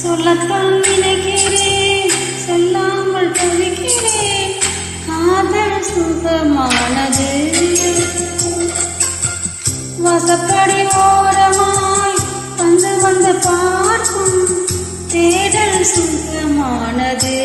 சொல்லத்தான் நினைக்கிறேன், சொல்லாமல் தவிக்கிறேன். காதல் சுகமானது, வாசப்படி ஓரமாய் வந்து வந்து பார்க்கும் தேடல் சுகமானது.